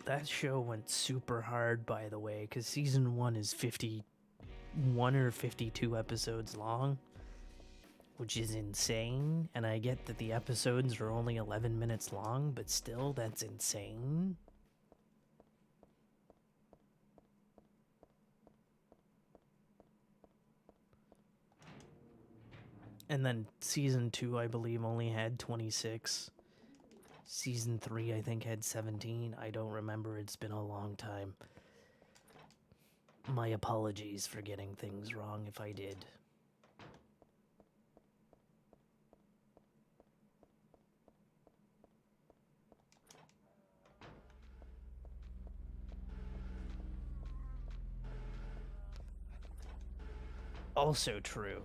That show went super hard, by the way, because season 1 is 51 or 52 episodes long, which is insane. And I get that the episodes are only 11 minutes long, but still, that's insane. And then season 2, I believe, only had 26. Season 3, I think, had 17. I don't remember. It's been a long time. My apologies for getting things wrong if I did. Also true.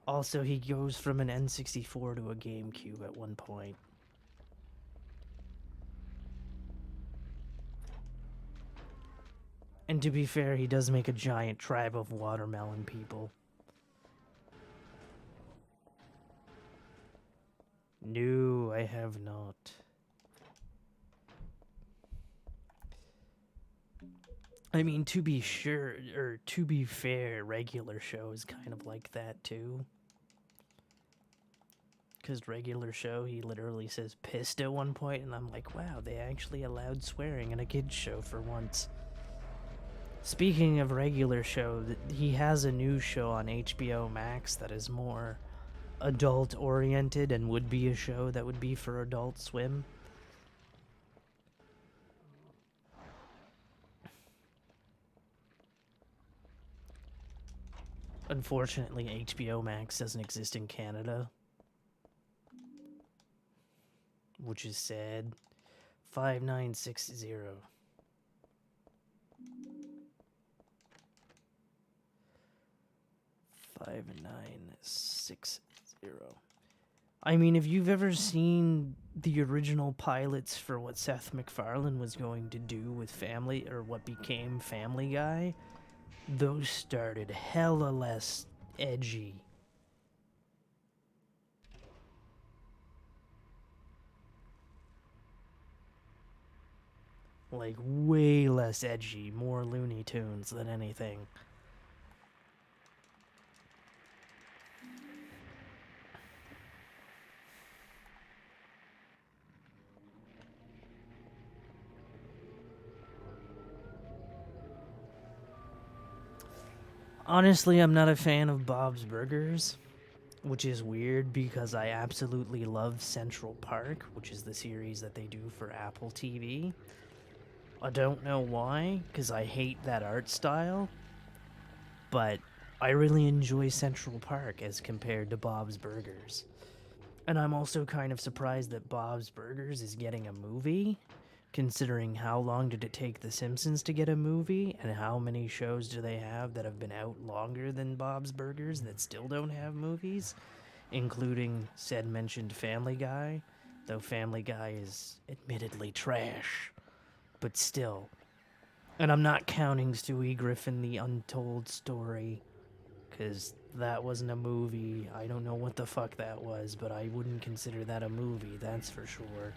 Also, he goes from an N64 to a GameCube at one point. And to be fair, he does make a giant tribe of watermelon people. No, I have not. I mean, to be sure, or to be fair, regular show is kind of like that too. Because regular show, he literally says pissed at one point, and I'm like, wow, they actually allowed swearing in a kid's show for once. Speaking of regular show, he has a new show on HBO Max that is more adult oriented and would be a show that would be for Adult Swim. Unfortunately, HBO Max doesn't exist in Canada, which is sad. 5960. 5960. I mean, if you've ever seen the original pilots for what Seth MacFarlane was going to do with Family, or what became Family Guy, those started hella less edgy. Like, way less edgy, more Looney Tunes than anything. Honestly, I'm not a fan of Bob's Burgers, which is weird because I absolutely love Central Park, which is the series that they do for Apple TV. I don't know why, because I hate that art style, but I really enjoy Central Park as compared to Bob's Burgers. And I'm also kind of surprised that Bob's Burgers is getting a movie, considering how long did it take The Simpsons to get a movie, and how many shows do they have that have been out longer than Bob's Burgers that still don't have movies, including said mentioned Family Guy, though Family Guy is admittedly trash, but still. And I'm not counting Stewie Griffin, The Untold Story, because that wasn't a movie. I don't know what the fuck that was, but I wouldn't consider that a movie, that's for sure.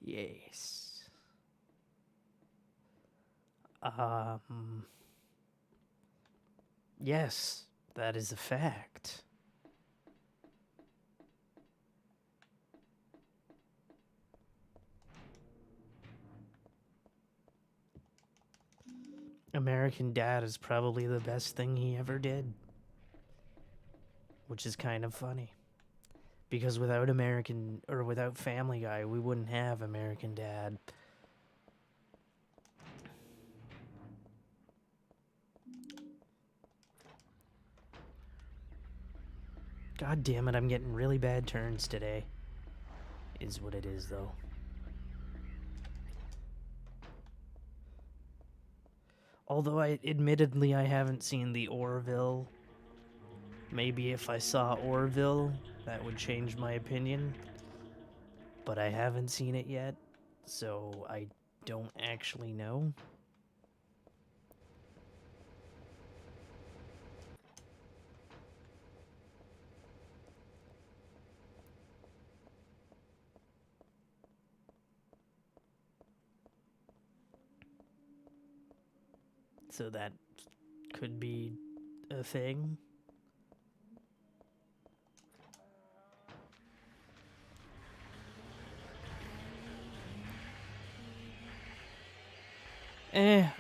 Yes. Yes, that is a fact. American Dad is probably the best thing he ever did, which is kind of funny. Because without Family Guy, we wouldn't have American Dad. God damn it, I'm getting really bad turns today. Is what it is, though. Although admittedly I haven't seen the Orville. Maybe if I saw Orville, that would change my opinion. but I haven't seen it yet, so I don't actually know. So that could be a thing.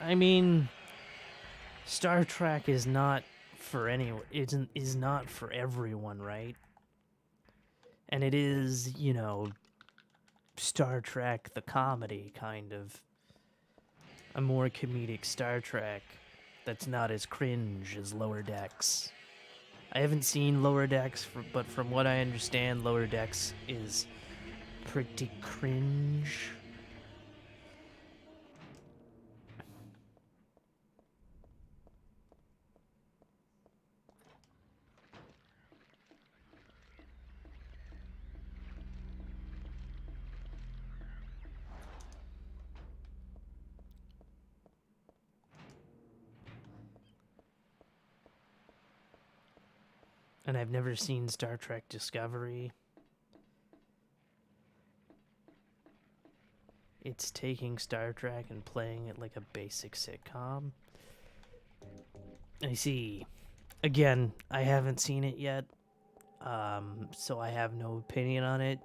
I mean, Star Trek is not for anyone. Is not for everyone, right? And it is, you know, Star Trek the comedy kind of a more comedic Star Trek that's not as cringe as Lower Decks. I haven't seen Lower Decks, but from what I understand, Lower Decks is pretty cringe. And I've never seen Star Trek Discovery. It's taking Star Trek and playing it like a basic sitcom. I see. Again, I haven't seen it yet, so I have no opinion on it.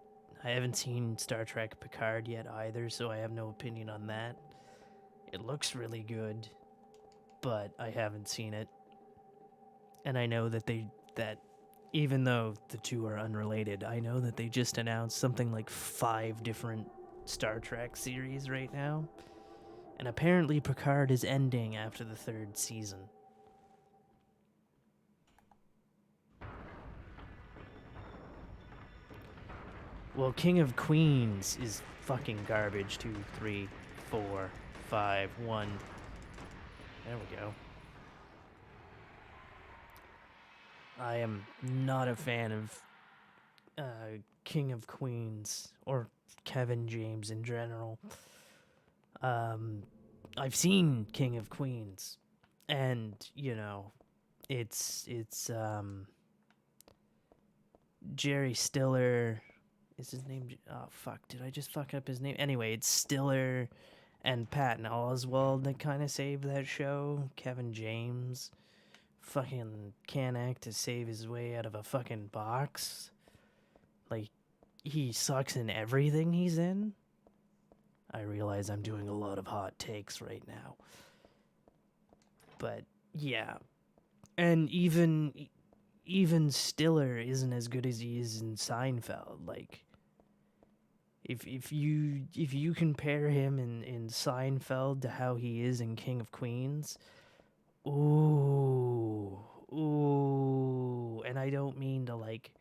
I haven't seen Star Trek Picard yet either, so I have no opinion on that. It looks really good, but I haven't seen it. And I know that even though the two are unrelated, I know that they just announced something like 5 different Star Trek series right now. And apparently Picard is ending after the 3rd season. Well, King of Queens is fucking garbage. 2, 3, 4, 5, 1. There we go. I am not a fan of King of Queens or Kevin James in general. I've seen King of Queens, and you know, it's Jerry Stiller. Is his name? Oh fuck! Did I just fuck up his name? Anyway, it's Stiller and Patton Oswalt that kind of saved that show. Kevin James fucking can't act to save his way out of a fucking box. Like, he sucks in everything he's in. I realize I'm doing a lot of hot takes right now. But, yeah. And even Stiller isn't as good as he is in Seinfeld. Like, if you compare him in Seinfeld to how he is in King of Queens, ooh, and I don't mean to like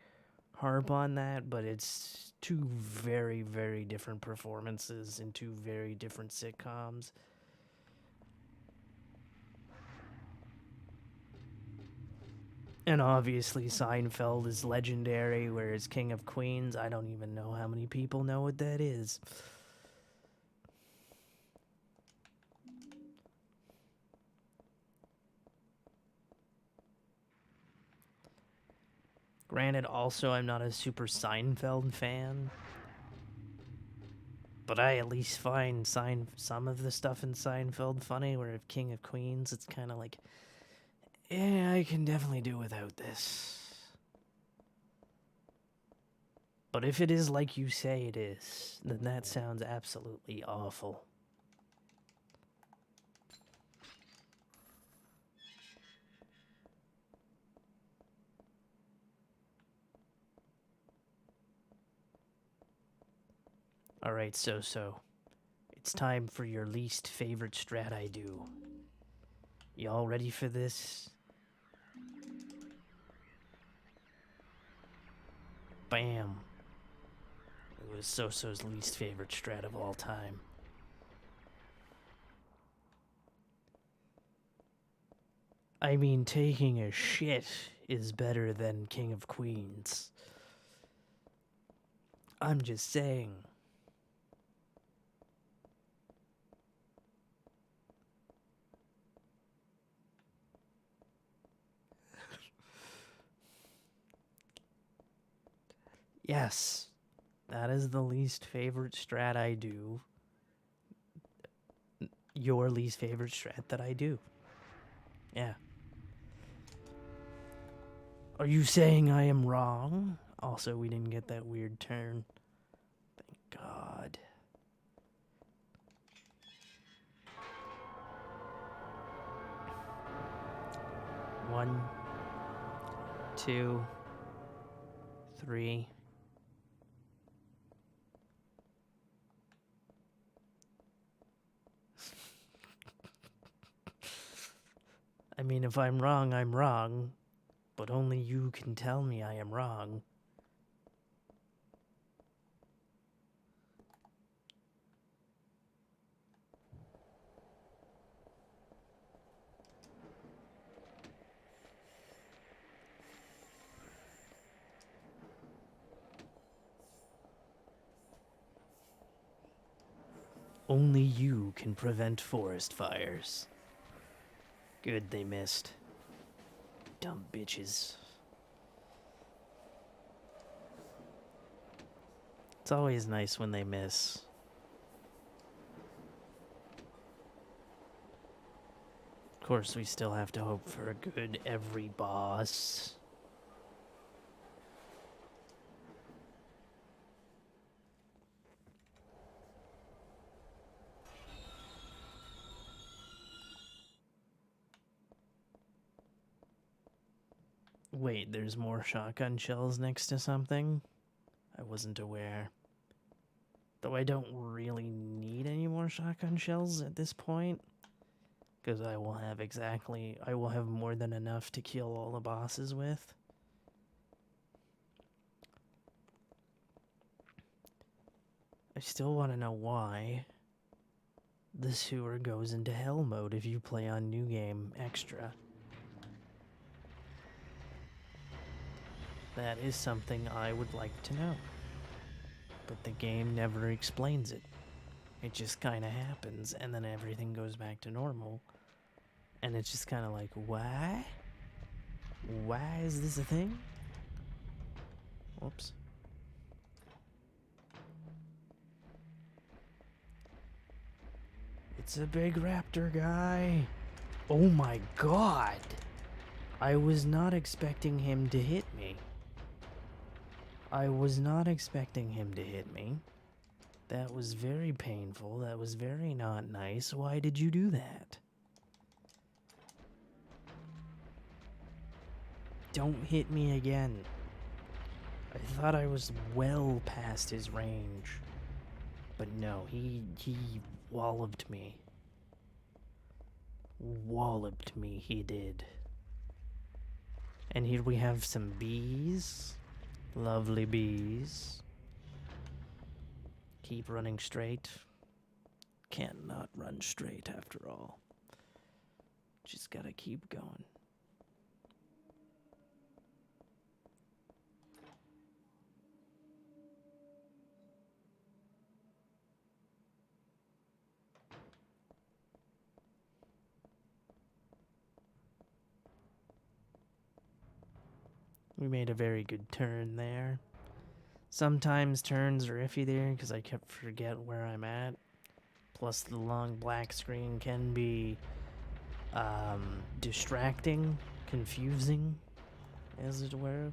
harp on that, but it's 2 very, very different performances in 2 very different sitcoms. And obviously Seinfeld is legendary, whereas King of Queens, I don't even know how many people know what that is. Granted, also, I'm not a super Seinfeld fan, but I at least find some of the stuff in Seinfeld funny, where if King of Queens, it's kind of like, yeah, I can definitely do without this. But if it is like you say it is, then that sounds absolutely awful. Alright, so. It's time for your least favorite strat I do. Y'all ready for this? Bam. It was So-So's least favorite strat of all time. I mean, taking a shit is better than King of Queens. I'm just saying. Yes, that is the least favorite strat I do. Your least favorite strat that I do. Yeah. Are you saying I am wrong? Also, we didn't get that weird turn. Thank God. One, two, three. I mean, if I'm wrong, I'm wrong. But only you can tell me I am wrong. Only you can prevent forest fires. Good, they missed. Dumb bitches. It's always nice when they miss. Of course, we still have to hope for a good every boss. Wait, there's more shotgun shells next to something? I wasn't aware. Though I don't really need any more shotgun shells at this point. Because I will have more than enough to kill all the bosses with. I still want to know why the sewer goes into hell mode if you play on New Game Extra. That is something I would like to know. But the game never explains it. It just kind of happens, and then everything goes back to normal. And it's just kind of like, why? Why is this a thing? Whoops. It's a big raptor guy. Oh my god. I was not expecting him to hit me. I was not expecting him to hit me. That was very painful. That was very not nice. Why did you do that? Don't hit me again. I thought I was well past his range. But no, he walloped me. Walloped me, he did. And here we have some bees. Lovely bees. Keep running straight. Can't not run straight after all. Just gotta keep going. We made a very good turn there. Sometimes turns are iffy there because I kept forget where I'm at. Plus the long black screen can be distracting, confusing, as it were.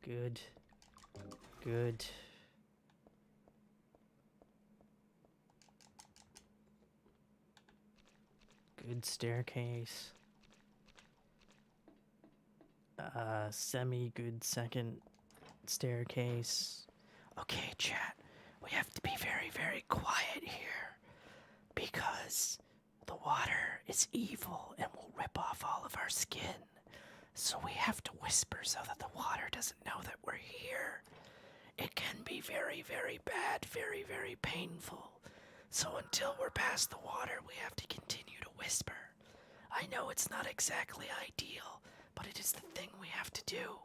Good. Good. Good staircase. Semi-good second staircase. Okay, chat. We have to be very, very quiet here. Because the water is evil and will rip off all of our skin. So we have to whisper so that the water doesn't know that we're here. It can be very, very bad, very, very painful. So until we're past the water, we have to continue to whisper. I know it's not exactly ideal, but it is the thing we have to do.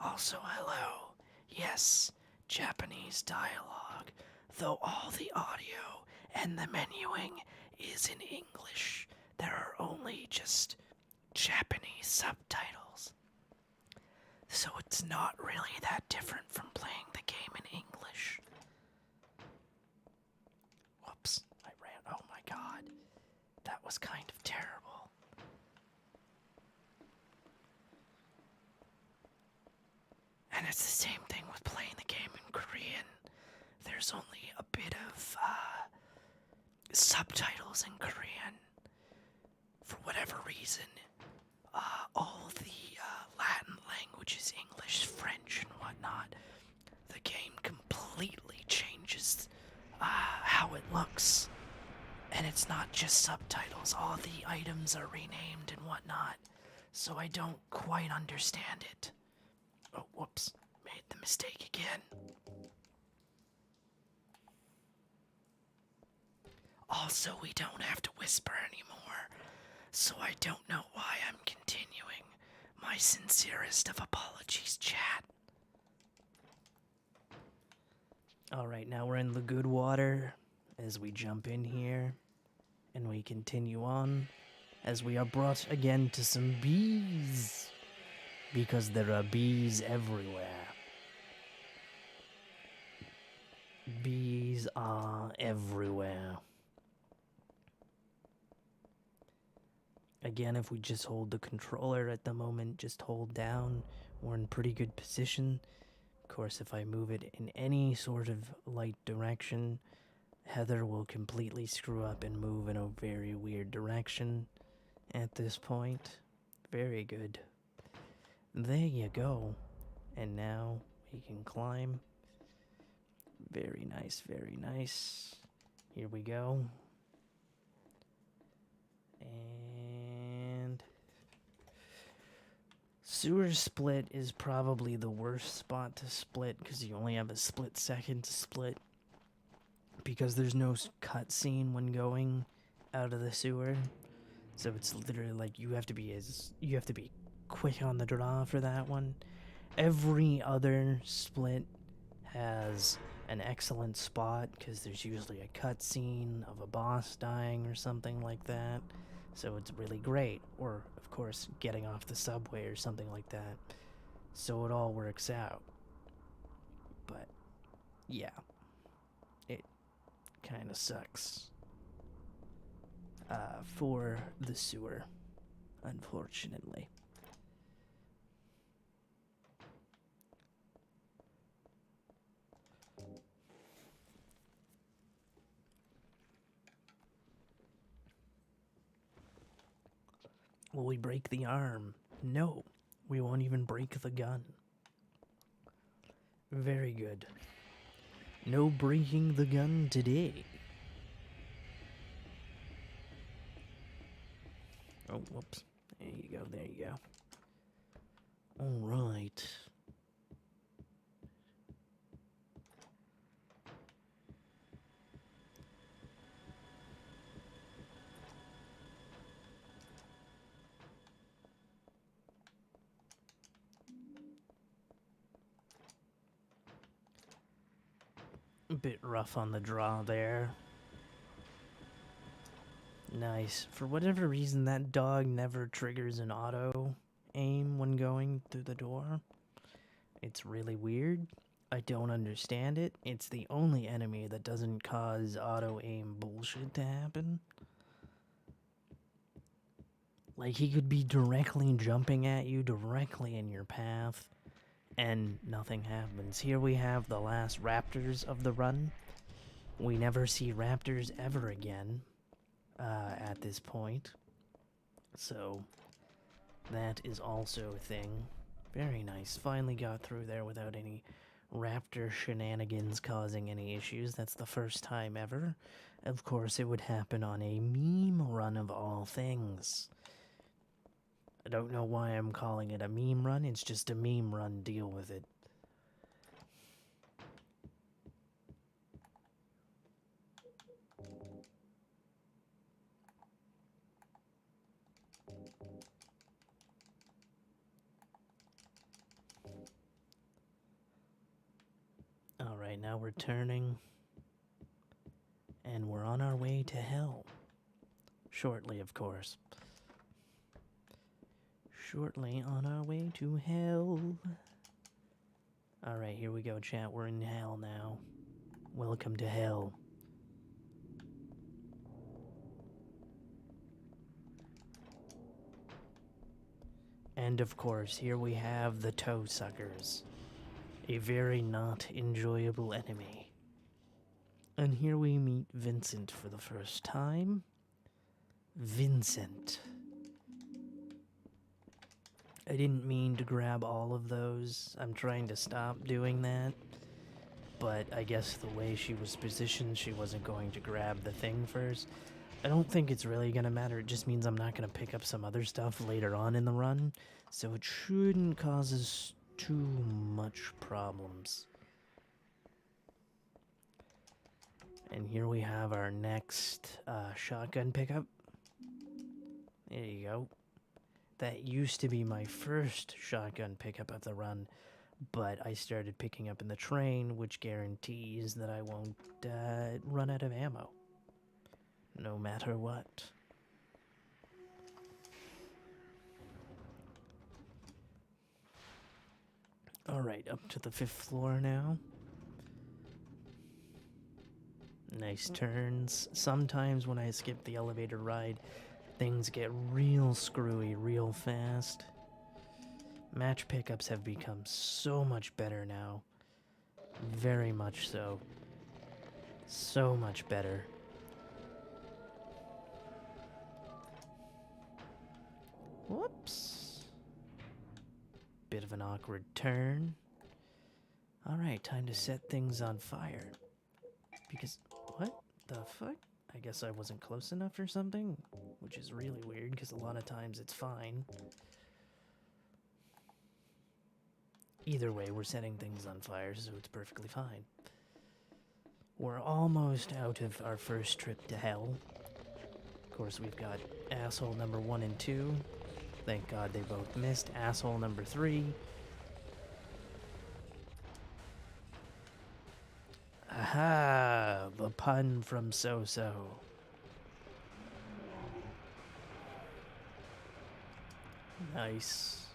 Also, hello. Yes, Japanese dialogue, though all the audio and the menuing is in English. There are only just Japanese subtitles. So it's not really that different from playing the game in English. Whoops, I ran. Oh my god. That was kind of terrible. And it's the same thing with playing the game in Korean. There's only a bit of subtitles in Korean. For whatever reason, all the Latin languages, English, French, and whatnot, the game completely changes how it looks. And it's not just subtitles, all the items are renamed and whatnot. So I don't quite understand it. Oh, whoops. Made the mistake again. Also, we don't have to whisper anymore, so I don't know why I'm continuing. My sincerest of apologies, chat. Alright, now we're in the good water as we jump in here, and we continue on as we are brought again to some bees, because there are bees everywhere. Bees are everywhere. Again, if we just hold the controller at the moment, just hold down, we're in pretty good position. Of course, if I move it in any sort of light direction, Heather will completely screw up and move in a very weird direction at this point. Very good. There you go. And now we can climb. Very nice, very nice. Here we go. And sewer split is probably the worst spot to split because you only have a split second to split. Because there's no cutscene when going out of the sewer. So it's literally like you have to be quick on the draw for that one. Every other split has an excellent spot because there's usually a cutscene of a boss dying or something like that. So it's really great. Or, of course, getting off the subway or something like that. So it all works out. But, yeah. It kind of sucks. For the sewer, unfortunately. Will we break the arm? No, we won't even break the gun. Very good. No breaking the gun today. Oh, whoops. There you go, there you go. Alright. A bit rough on the draw there. Nice. For whatever reason, that dog never triggers an auto aim when going through the door. It's really weird. I don't understand it. It's the only enemy that doesn't cause auto aim bullshit to happen. Like, he could be directly jumping at you, directly in your path, and nothing happens. Here we have the last raptors of the run. We never see raptors ever again at this point. So, that is also a thing. Very nice. Finally got through there without any raptor shenanigans causing any issues. That's the first time ever. Of course, it would happen on a meme run of all things. I don't know why I'm calling it a meme run. It's just a meme run. Deal with it. now we're turning. And we're on our way to hell. Shortly, of course. Shortly on our way to hell. Alright, here we go, chat. We're in hell now. Welcome to hell. And of course, here we have the toe suckers. A very not enjoyable enemy. And here we meet Vincent for the first time. Vincent. I didn't mean to grab all of those. I'm trying to stop doing that. But I guess the way she was positioned, she wasn't going to grab the thing first. I don't think it's really going to matter. It just means I'm not going to pick up some other stuff later on in the run. So it shouldn't cause us too much problems. And here we have our next shotgun pickup. There you go. That used to be my first shotgun pickup of the run, but I started picking up in the train, which guarantees that I won't run out of ammo. No matter what. Alright, up to the 5th floor now. Nice turns. Sometimes when I skip the elevator ride, things get real screwy real fast. Match pickups have become so much better now. Very much so. So much better. Whoops. Bit of an awkward turn. Alright, time to set things on fire. Because, what the fuck? I guess I wasn't close enough or something? Which is really weird, because a lot of times it's fine. Either way, we're setting things on fire, so it's perfectly fine. We're almost out of our first trip to hell. Of course, we've got asshole number 1 and 2. Thank God they both missed. Asshole number 3. Aha! The pun from So-So. Nice.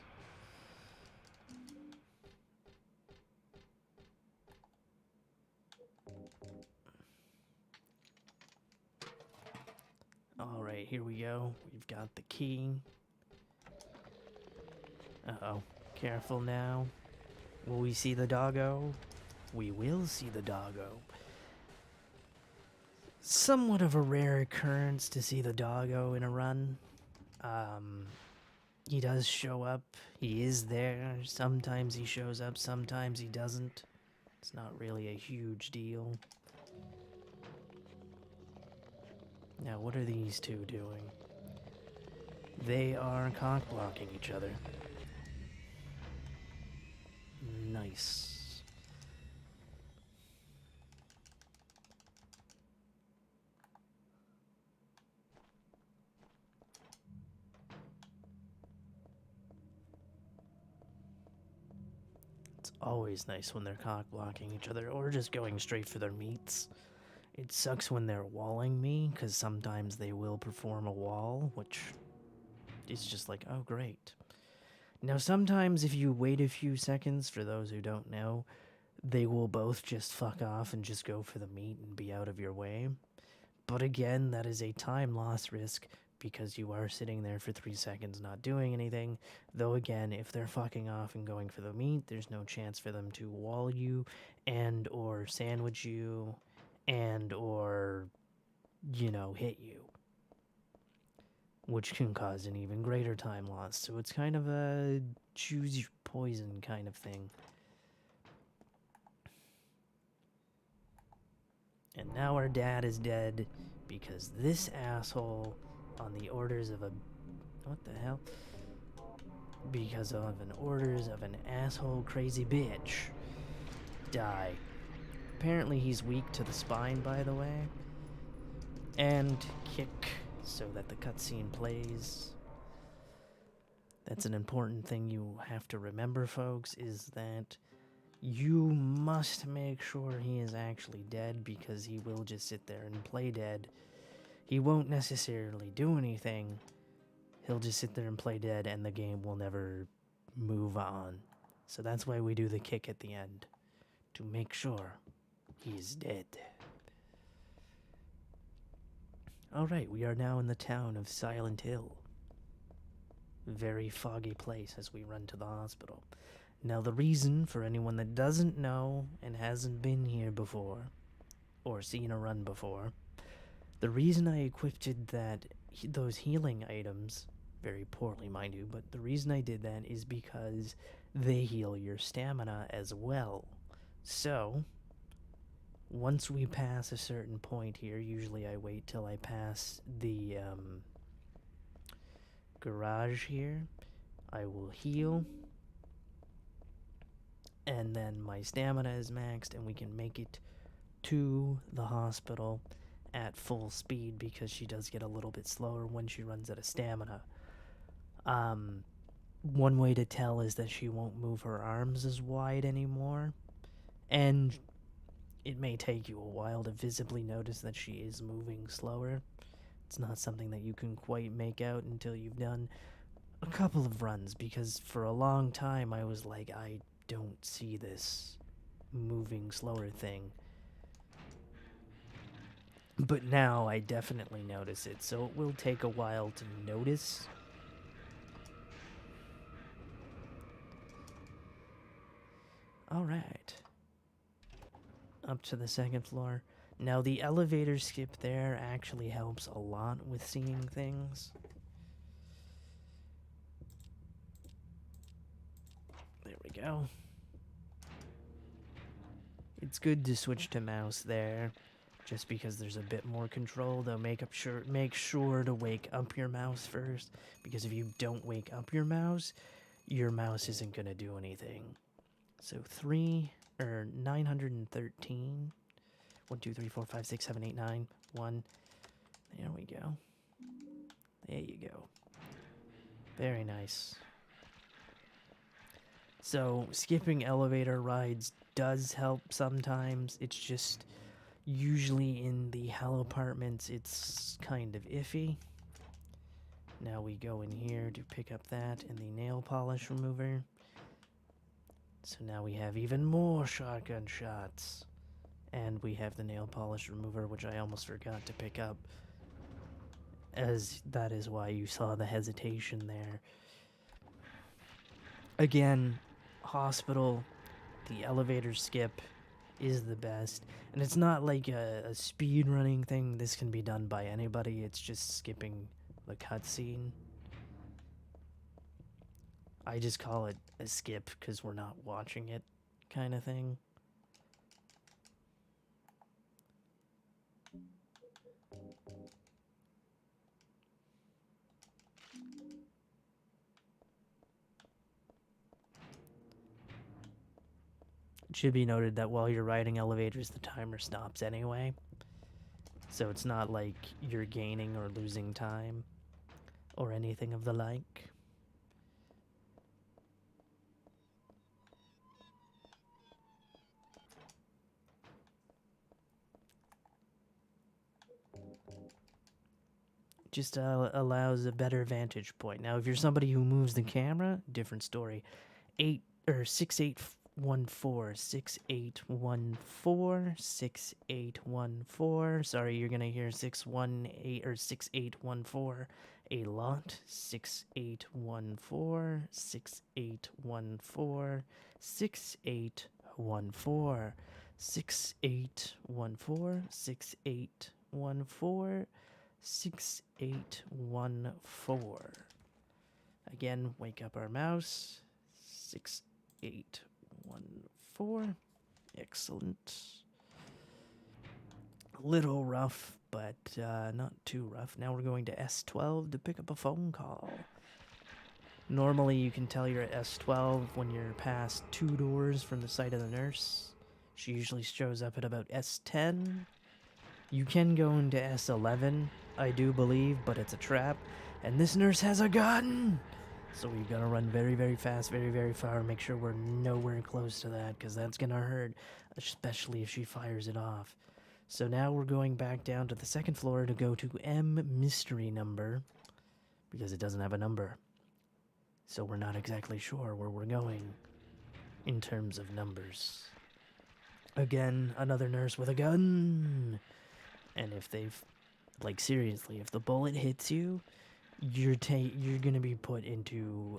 Alright, here we go. We've got the key. Uh-oh. Careful now. Will we see the doggo? We will see the doggo. Somewhat of a rare occurrence to see the doggo in a run. He does show up. He is there. Sometimes he shows up, sometimes he doesn't. It's not really a huge deal. Now, what are these two doing? They are cock-blocking each other. Nice. It's always nice when they're cock-blocking each other, or just going straight for their meats. It sucks when they're walling me, because sometimes they will perform a wall, which is just like, oh, great. Now, sometimes if you wait a few seconds, for those who don't know, they will both just fuck off and just go for the meat and be out of your way. But again, that is a time loss risk, because you are sitting there for 3 seconds not doing anything. Though again, if they're fucking off and going for the meat, there's no chance for them to wall you and or sandwich you and or, you know, hit you. Which can cause an even greater time loss. So it's kind of a choose your poison kind of thing. And now our dad is dead because this asshole, on the orders of a... What the hell? Because of an orders of an asshole crazy bitch. Die. Apparently he's weak to the spine, by the way. And kick, so that the cutscene plays. That's an important thing you have to remember, folks, is that You must make sure he is actually dead because he will just sit there and play dead. He won't necessarily do anything. He'll just sit there and play dead and the game will never move on. So that's why we do the kick at the end. To make sure he's dead. Alright, we are now in the town of Silent Hill. Very foggy place as we run to the hospital. Now the reason, for anyone that doesn't know and hasn't been here before, or seen a run before, the reason I equipped those healing items, very poorly mind you, but the reason I did that is because they heal your stamina as well. So, once we pass a certain point here, usually I wait till I pass the garage here, I will heal, and then my stamina is maxed and we can make it to the hospital at full speed because she does get a little bit slower when she runs out of stamina. One way to tell is that she won't move her arms as wide anymore, and it may take you a while to visibly notice that she is moving slower. It's not something that you can quite make out until you've done a couple of runs, because for a long time I was like, I don't see this moving slower thing. But now I definitely notice it, so it will take a while to notice. Alright. Up to the second floor. Now the elevator skip there actually helps a lot with seeing things. There we go. It's good to switch to mouse there, just because there's a bit more control, though make sure to wake up your mouse first, because if you don't wake up your mouse isn't going to do anything. So 913. 1, 2, 3, 4, 5, 6, 7, 8, 9. 1. There we go. There you go. Very nice. So skipping elevator rides does help sometimes. It's just usually in the Hell apartments it's kind of iffy. Now we go in here to pick up that and the nail polish remover. So now we have even more shotgun shots. And we have the nail polish remover, which I almost forgot to pick up, as that is why you saw the hesitation there. Again, hospital, the elevator skip is the best. And it's not like a speed running thing. This can be done by anybody. It's just skipping the cutscene. I just call it a skip because we're not watching it, kind of thing. It should be noted that while you're riding elevators, the timer stops anyway. So it's not like you're gaining or losing time or anything of the like. Just allows a better vantage point. Now, if you're somebody who moves the camera, different story. 6814, 6814, 6814. Sorry, you're gonna hear 618 or 6814 a lot. 6814, 6814, 6814, 6814, 6814. 6814. Again, wake up our mouse. 6814. Excellent. A little rough, but not too rough. Now we're going to S12 to pick up a phone call. Normally you can tell you're at S12 when you're past 2 doors from the site of the nurse. She usually shows up at about S10. You can go into S11, I do believe, but it's a trap. And this nurse has a gun! So we gotta run very, very fast, very, very far. Make sure we're nowhere close to that, because that's gonna hurt, especially if she fires it off. So now we're going back down to the second floor to go to M mystery number, because it doesn't have a number. So we're not exactly sure where we're going in terms of numbers. Again, another nurse with a gun. And if they've, like, seriously, if the bullet hits you, you're gonna be put into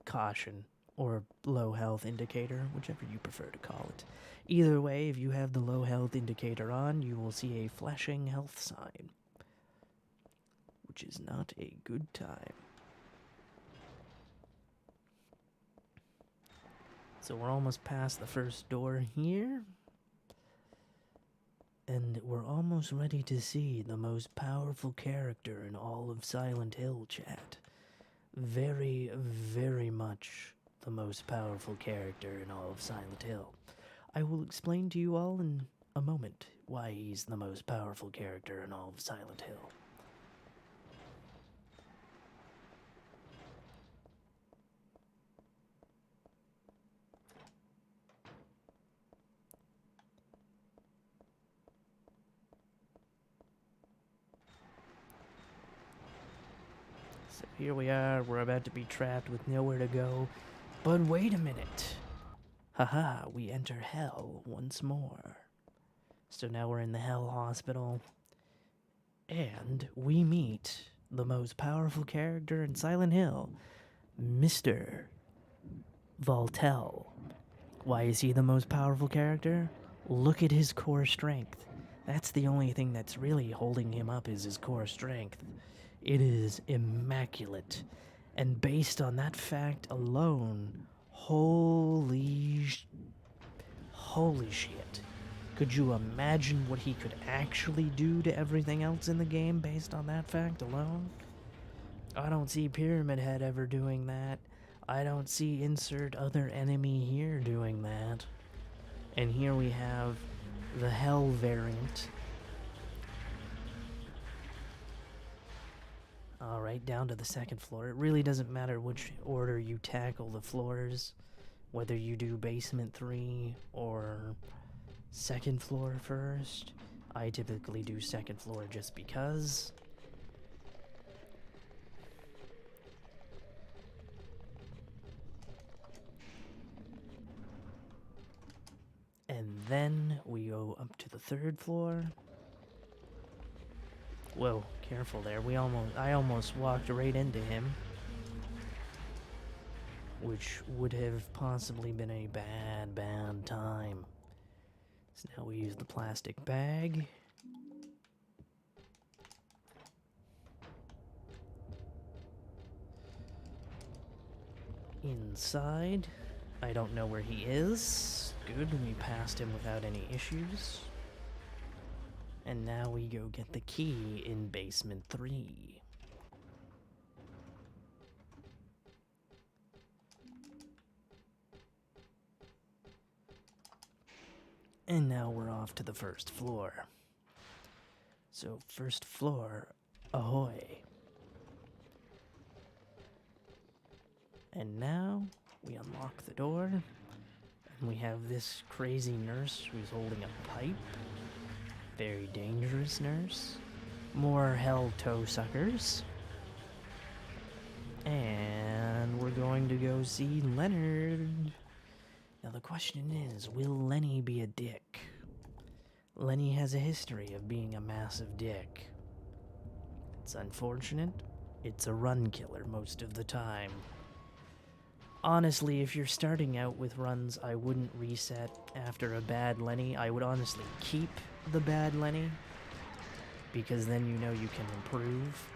caution or low health indicator, whichever you prefer to call it. Either way, if you have the low health indicator on, you will see a flashing health sign, which is not a good time. So we're almost past the first door here. And we're almost ready to see the most powerful character in all of Silent Hill, chat. Very, very much the most powerful character in all of Silent Hill. I will explain to you all in a moment why he's the most powerful character in all of Silent Hill. So here we are, we're about to be trapped with nowhere to go. But wait a minute. Haha, we enter hell once more. So now we're in the Hell Hospital. And we meet the most powerful character in Silent Hill, Mr. Voltel. Why is he the most powerful character? Look at his core strength. That's the only thing that's really holding him up is his core strength. It is immaculate. And based on that fact alone, holy shit. Could you imagine what he could actually do to everything else in the game based on that fact alone? I don't see Pyramid Head ever doing that. I don't see insert other enemy here doing that. And here we have the Hell variant. Alright, down to the second floor. It really doesn't matter which order you tackle the floors, whether you do basement 3 or second floor first. I typically do second floor just because. And then we go up to the third floor. Whoa, careful there. I almost walked right into him. Which would have possibly been a bad time. So now we use the plastic bag. Inside. I don't know where he is. Good, we passed him without any issues. And now we go get the key in basement 3. And now we're off to the first floor. So, first floor, ahoy. And now we unlock the door. And we have this crazy nurse who's holding a pipe. Very dangerous nurse. More hell toe suckers. And we're going to go see Leonard. Now the question is, will Lenny be a dick? Lenny has a history of being a massive dick. It's unfortunate. It's a run killer most of the time. Honestly, if you're starting out with runs, I wouldn't reset after a bad Lenny. I would honestly keep the bad Lenny, because then you know you can improve.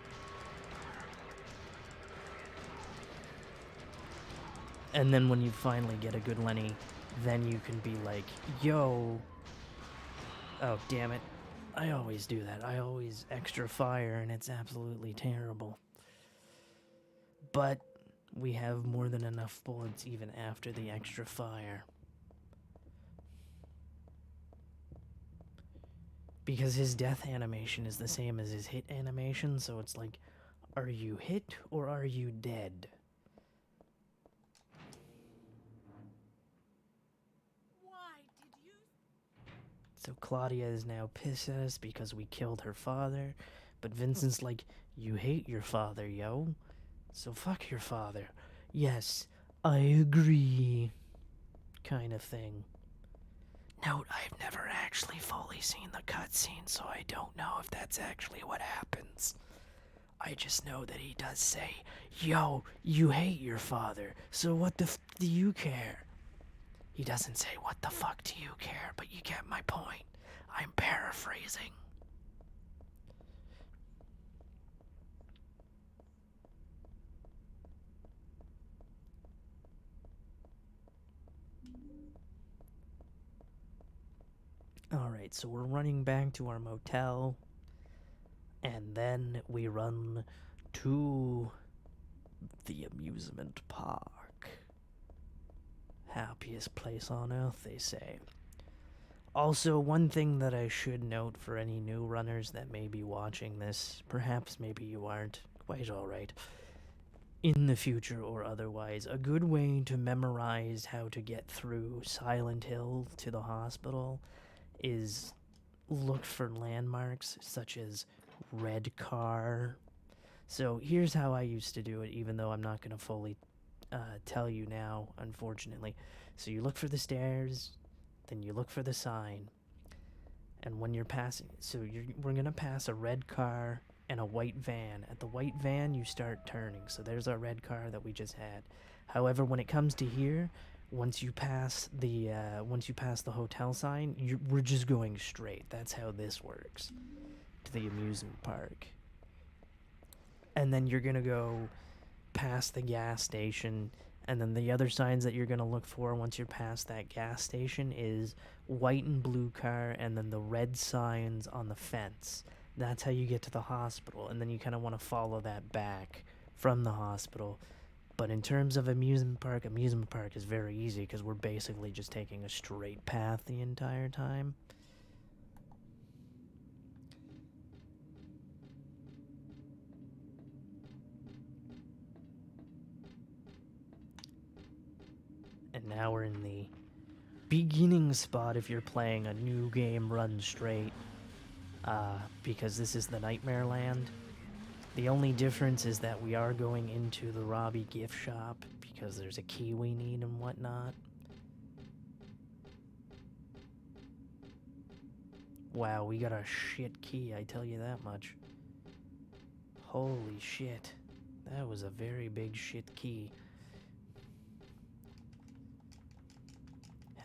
And then when you finally get a good Lenny, then you can be like, yo, oh damn it, I always do that. I always extra fire and it's absolutely terrible. But we have more than enough bullets even after the extra fire. Because his death animation is the same as his hit animation, so it's like, are you hit or are you dead? So Claudia is now pissed at us because we killed her father. But Vincent's like, you hate your father, yo. So fuck your father. Yes, I agree. Kind of thing. Note, I've never actually fully seen the cutscene, so I don't know if that's actually what happens. I just know that he does say, yo, you hate your father, so what the f do you care? He doesn't say, what the fuck do you care, but you get my point. I'm paraphrasing. Alright, so we're running back to our motel, and then we run to the amusement park. Happiest place on earth, they say. Also, one thing that I should note for any new runners that may be watching this, perhaps maybe you aren't, quite alright, in the future or otherwise, a good way to memorize how to get through Silent Hill to the hospital is look for landmarks such as red car. So here's how I used to do it, even though I'm not going to fully tell you now, unfortunately. So you look for the stairs, then you look for the sign, and when you're passing, we're going to pass a red car and a white van. At the white van, you start turning. So there's our red car that we just had. However, when it comes to here, once you pass the hotel sign, we're just going straight. That's how this works to the amusement park. And then you're gonna go past the gas station, and then the other signs that you're gonna look for once you're past that gas station is white and blue car, and then the red signs on the fence. That's how you get to the hospital, and then you kind of want to follow that back from the hospital. But in terms of amusement park is very easy because we're basically just taking a straight path the entire time. And now we're in the beginning spot if you're playing a new game run straight, because this is the Nightmare Land. The only difference is that we are going into the Robbie gift shop because there's a key we need and whatnot. Wow, we got a shit key, I tell you that much. Holy shit. That was a very big shit key.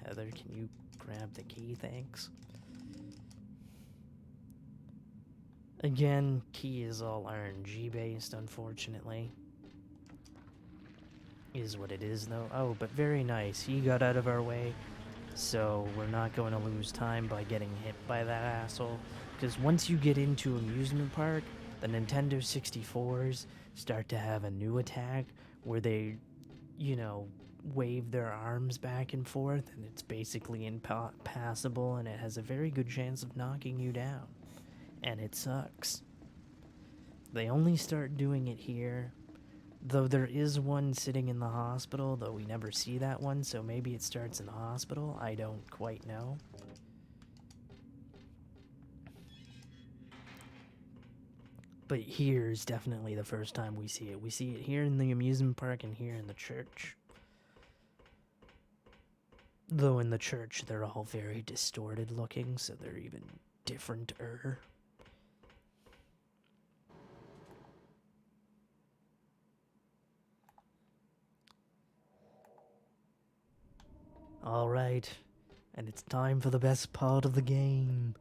Heather, can you grab the key, thanks? Again, key is all RNG based, unfortunately. Is what it is, though. Oh, but very nice. He got out of our way, so we're not going to lose time by getting hit by that asshole. Because once you get into amusement park, the Nintendo 64s start to have a new attack where they, wave their arms back and forth, and it's basically impassable, and it has a very good chance of knocking you down. And it sucks. They only start doing it here, though there is one sitting in the hospital, though we never see that one, so maybe it starts in the hospital. I don't quite know. But here is definitely the first time we see it. We see it here in the amusement park and here in the church. Though in the church, they're all very distorted looking, so they're even different-er. Alright, and it's time for the best part of the game.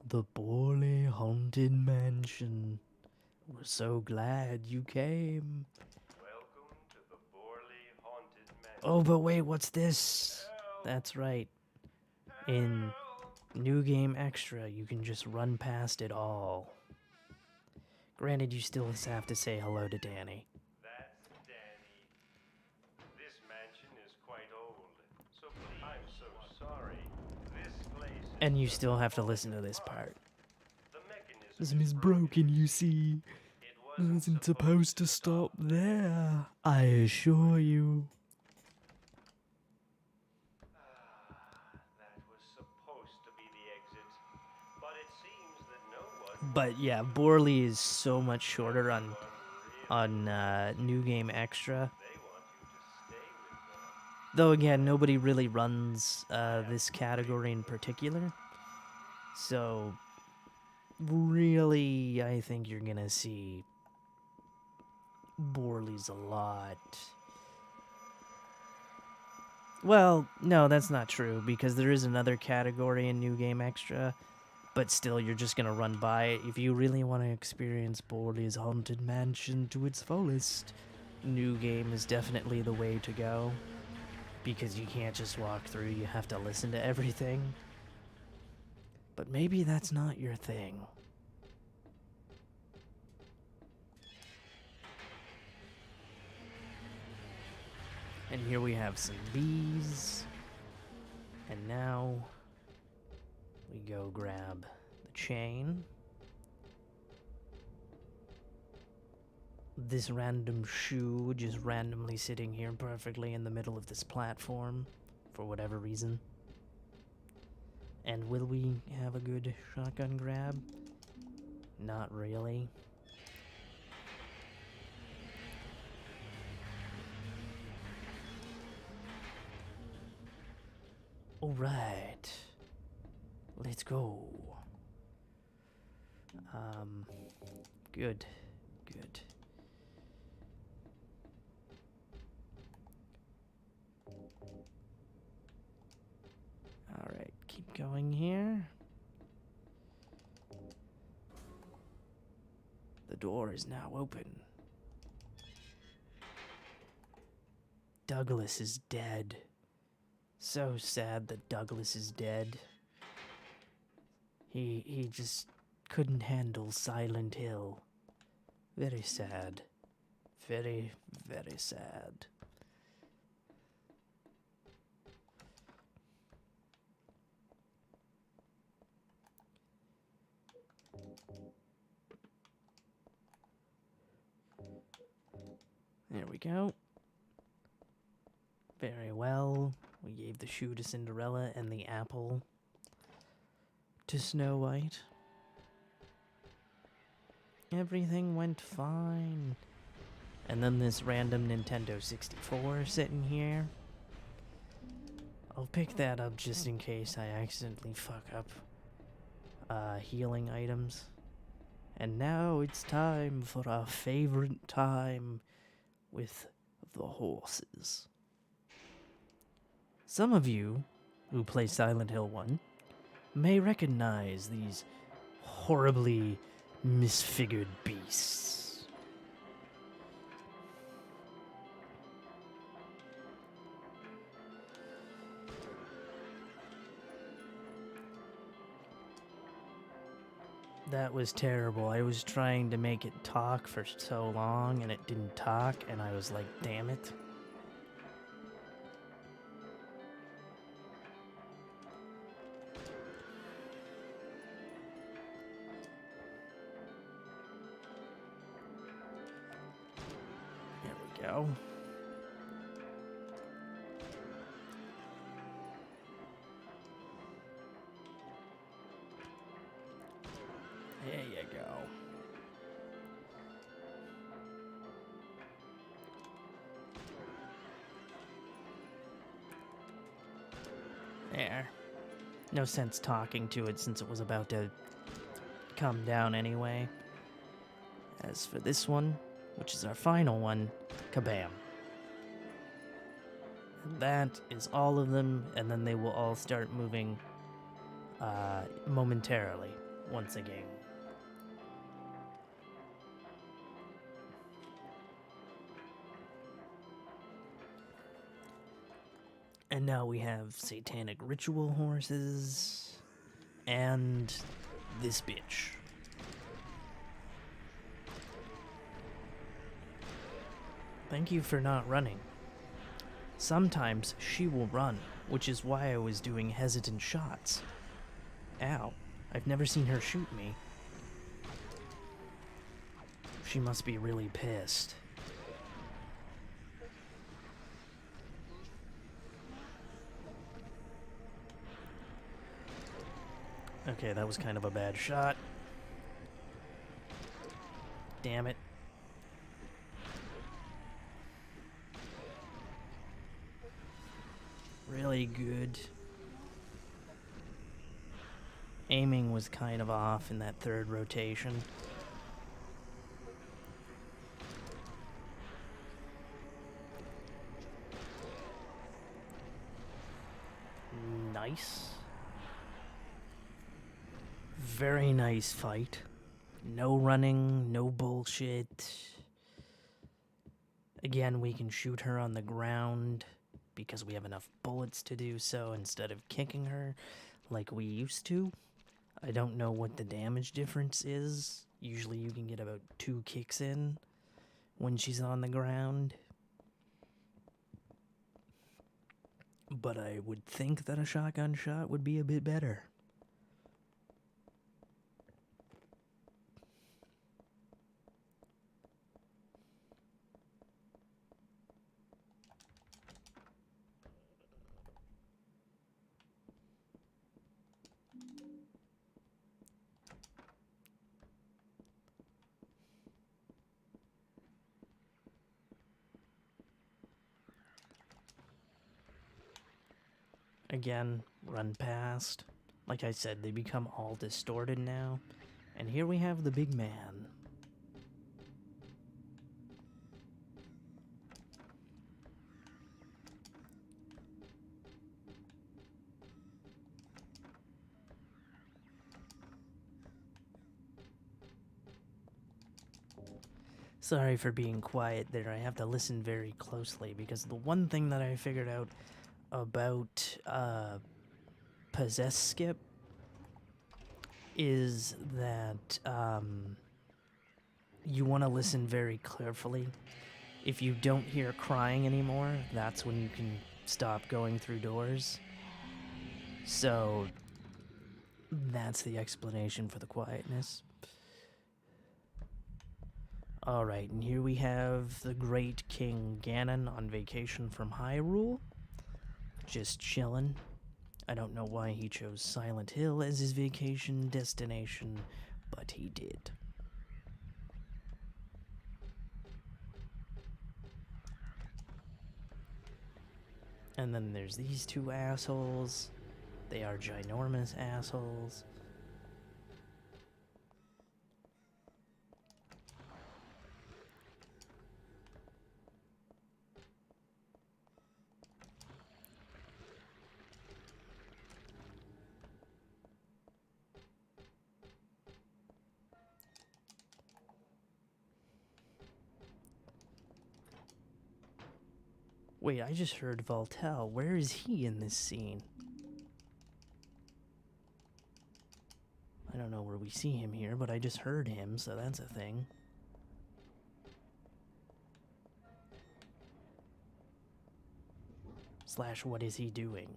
The poorly haunted mansion. We're so glad you came. Welcome to the poorly haunted mansion. Oh, but wait, what's this? That's right. In New Game Extra, you can just run past it all. Granted, you still have to say hello to Danny. That's Danny. This mansion is quite old, so please. I'm so sorry. This place. And you still have to listen to this part. The mechanism This is broken, you see. It Wasn't supposed to stop there, I assure you. That was supposed to be the exit. But it seems that no one But yeah, Borley is so much shorter on really New Game Extra. they want you to stay with them. Though again, nobody really runs this category in particular. So really, I think you're gonna see Borley's a lot. Well, no, that's not true, because there is another category in New Game Extra, but still, you're just gonna run by it. If you really want to experience Borley's Haunted Mansion to its fullest, New Game is definitely the way to go, because you can't just walk through, you have to listen to everything. But maybe that's not your thing. And here we have some bees. And now we go grab the chain. This random shoe just randomly sitting here perfectly in the middle of this platform for whatever reason. And will we have a good shotgun grab? Not really. Alright. Let's go. Good. Good. Alright, keep going here. The door is now open. Douglas is dead. So sad that Douglas is dead. He just couldn't handle Silent Hill. Very sad. Very, very sad. There we go. Very well. We gave the shoe to Cinderella and the apple to Snow White. Everything went fine. And then this random Nintendo 64 sitting here. I'll pick that up just in case I accidentally fuck up healing items. And now it's time for our favorite time with the horses. Some of you who play Silent Hill 1 may recognize these horribly misfigured beasts. That was terrible. I was trying to make it talk for so long and it didn't talk, and I was like, damn it. There we go. There you go. There. No sense talking to it since it was about to come down anyway. As for this one, which is our final one, kabam. And that is all of them, and then they will all start moving momentarily once again. And now we have satanic ritual horses and this bitch. Thank you for not running. Sometimes she will run, which is why I was doing hesitant shots. Ow, I've never seen her shoot me. She must be really pissed. Okay, that was kind of a bad shot. Damn it. Really good. Aiming was kind of off in that third rotation. Nice. Very nice fight. No running, no bullshit. Again, we can shoot her on the ground because we have enough bullets to do so instead of kicking her like we used to. I don't know what the damage difference is. Usually you can get about 2 kicks in when she's on the ground. But I would think that a shotgun shot would be a bit better. Again, run past. Like I said, they become all distorted now. And here we have the big man. Sorry for being quiet there. I have to listen very closely because the one thing that I figured out about Possess Skip is that you want to listen very carefully. If you don't hear crying anymore, that's when you can stop going through doors. So that's the explanation for the quietness. Alright, and here we have the great King Ganon on vacation from Hyrule. Just chillin'. I don't know why he chose Silent Hill as his vacation destination, but he did. And then there's these 2 assholes. They are ginormous assholes. Wait, I just heard Voltel. Where is he in this scene? I don't know where we see him here, but I just heard him, so that's a thing. Slash, what is he doing?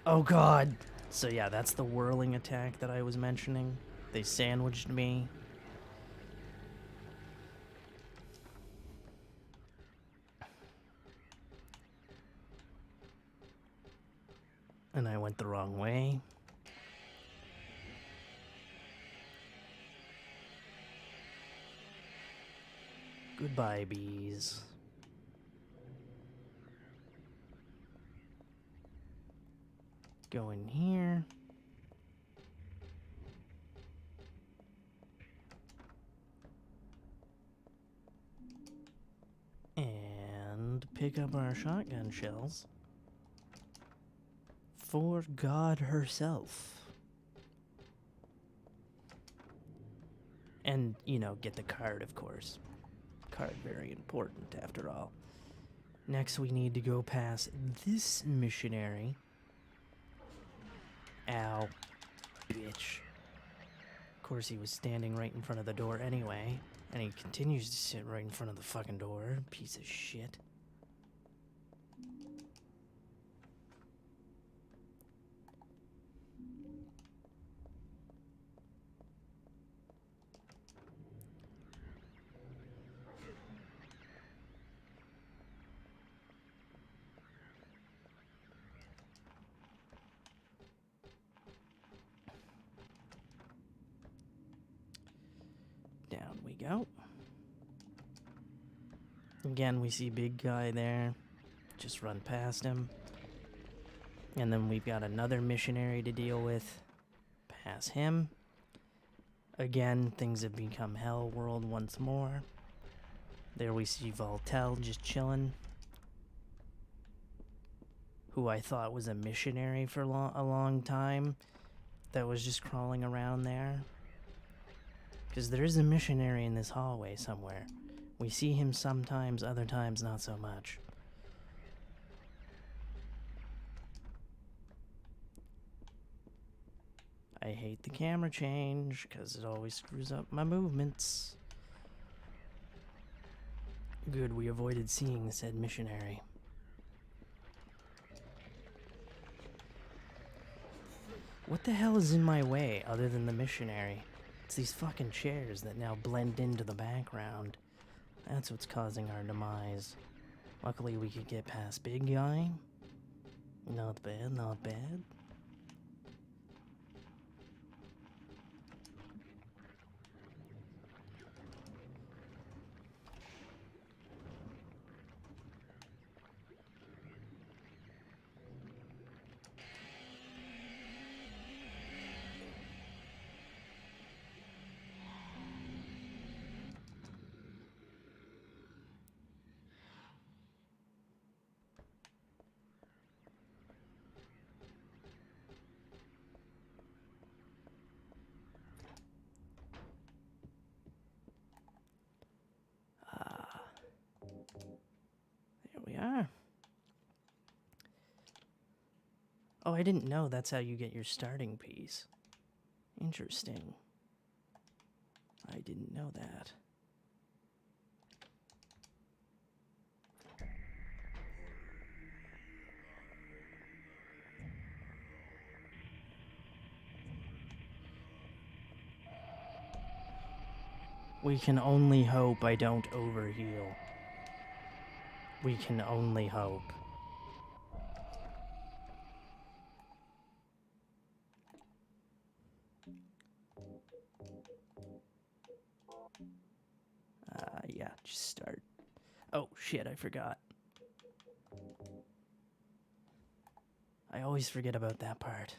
Oh god! So yeah, that's the whirling attack that I was mentioning. They sandwiched me. And I went the wrong way. Goodbye, bees. Go in here. And pick up our shotgun shells. For God herself. And, you know, get the card, of course. Card very important, after all. Next, we need to go past this missionary. Ow. Bitch. Of course, he was standing right in front of the door anyway. And he continues to sit right in front of the fucking door. Piece of shit. go. Again, we see big guy there. Just run past him. And then we've got another missionary to deal with. Pass him. Again, things have become hell world once more. There we see Voltel just chilling. Who I thought was a missionary for a long time. That was just crawling around there. Because there is a missionary in this hallway somewhere. We see him sometimes, other times not so much. I hate the camera change, because it always screws up my movements. Good, we avoided seeing said missionary. What the hell is in my way, other than the missionary? It's these fucking chairs that now blend into the background. That's what's causing our demise. Luckily, we could get past big guy. Not bad, not bad. There we are. Oh, I didn't know that's how you get your starting piece. Interesting. I didn't know that. We can only hope I don't overheal. We can only hope. Yeah, just start. Oh, shit, I forgot. I always forget about that part.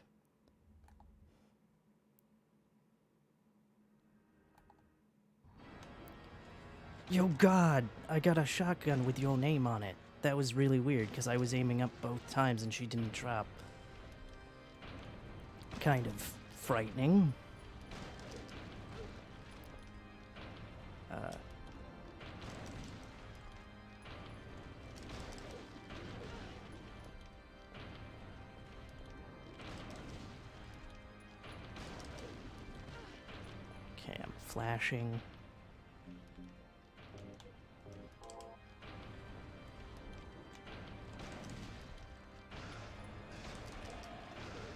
Yo, God, I got a shotgun with your name on it. That was really weird, because I was aiming up both times and she didn't drop. Kind of frightening. Okay, I'm flashing.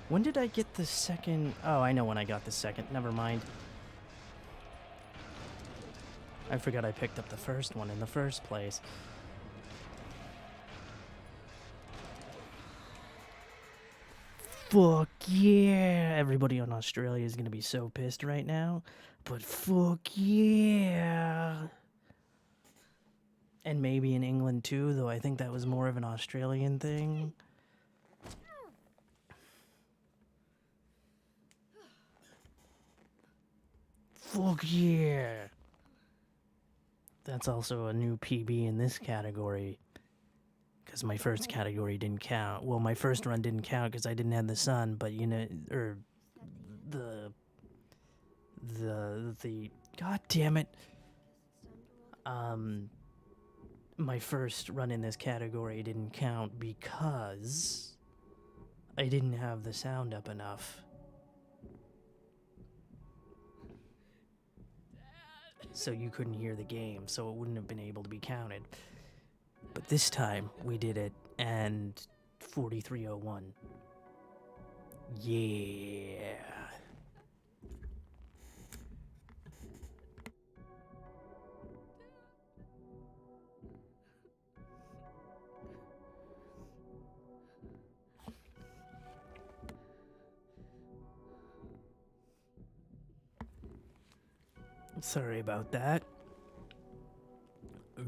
When did I get the second? Oh, I know when I got the second. Never mind. I forgot I picked up the first one in the first place. Fuck yeah! Everybody in Australia is gonna be so pissed right now. But fuck yeah! And maybe in England too, though I think that was more of an Australian thing. Fuck yeah! That's also a new PB in this category. Because my first category didn't count. Well, my first run didn't count because I didn't have the sun, but you know, or the god damn it. My first run in this category didn't count because I didn't have the sound up enough. So you couldn't hear the game, so it wouldn't have been able to be counted. But this time, we did it, and 4301. Yeah. Sorry about that.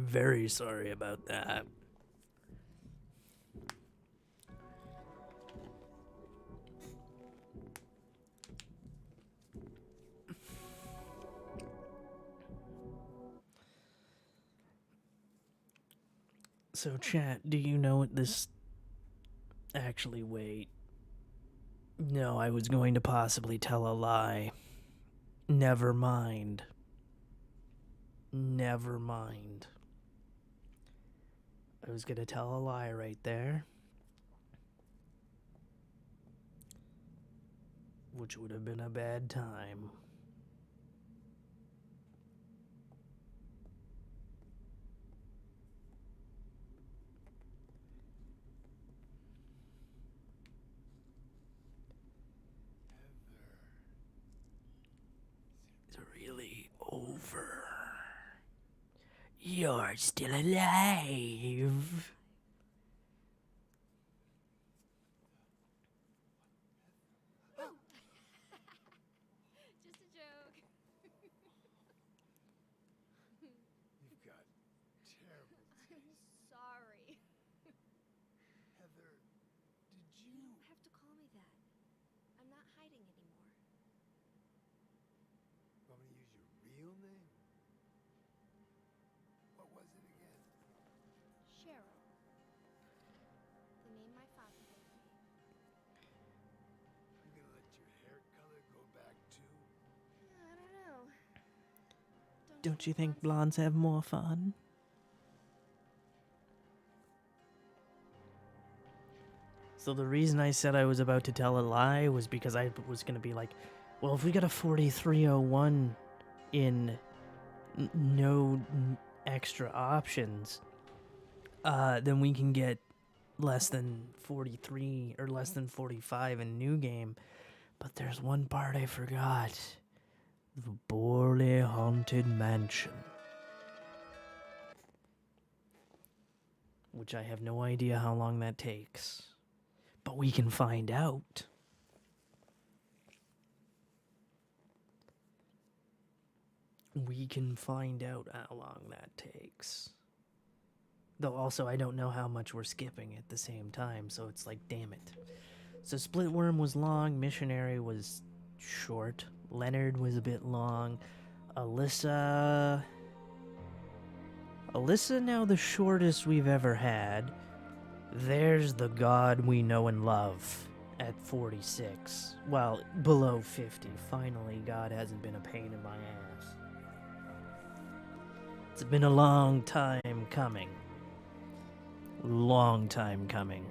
very sorry about that. So, chat, do you know what this... Actually, wait. No, I was going to possibly tell a lie. Never mind. Never mind. I was gonna tell a lie right there. Which would have been a bad time. It's really over. You're still alive. Just a joke. You've got terrible I'm taste. sorry. Heather, did You you... don't have to call me that. I'm not hiding anymore. Want me to use your real name? What was it again? Cheryl. The name my father gave me. You gonna let your hair color go back too? I don't know. Don't you think blondes have more fun? So the reason I said I was about to tell a lie was because I was going to be like, well, if we got a 4301 in no extra options, then we can get less than 43 or less than 45 in new game. But there's one part I forgot. The Borley Haunted Mansion. Which I have no idea how long that takes. But we can find out. We can find out how long that takes. Though also I don't know how much we're skipping at the same time, so it's like, damn it. So Splitworm was long, Missionary was short, Leonard was a bit long, Alyssa now the shortest we've ever had. There's the God we know and love at 46. Well, below 50. Finally, God hasn't been a pain in my ass. It's been a long time coming. Long time coming.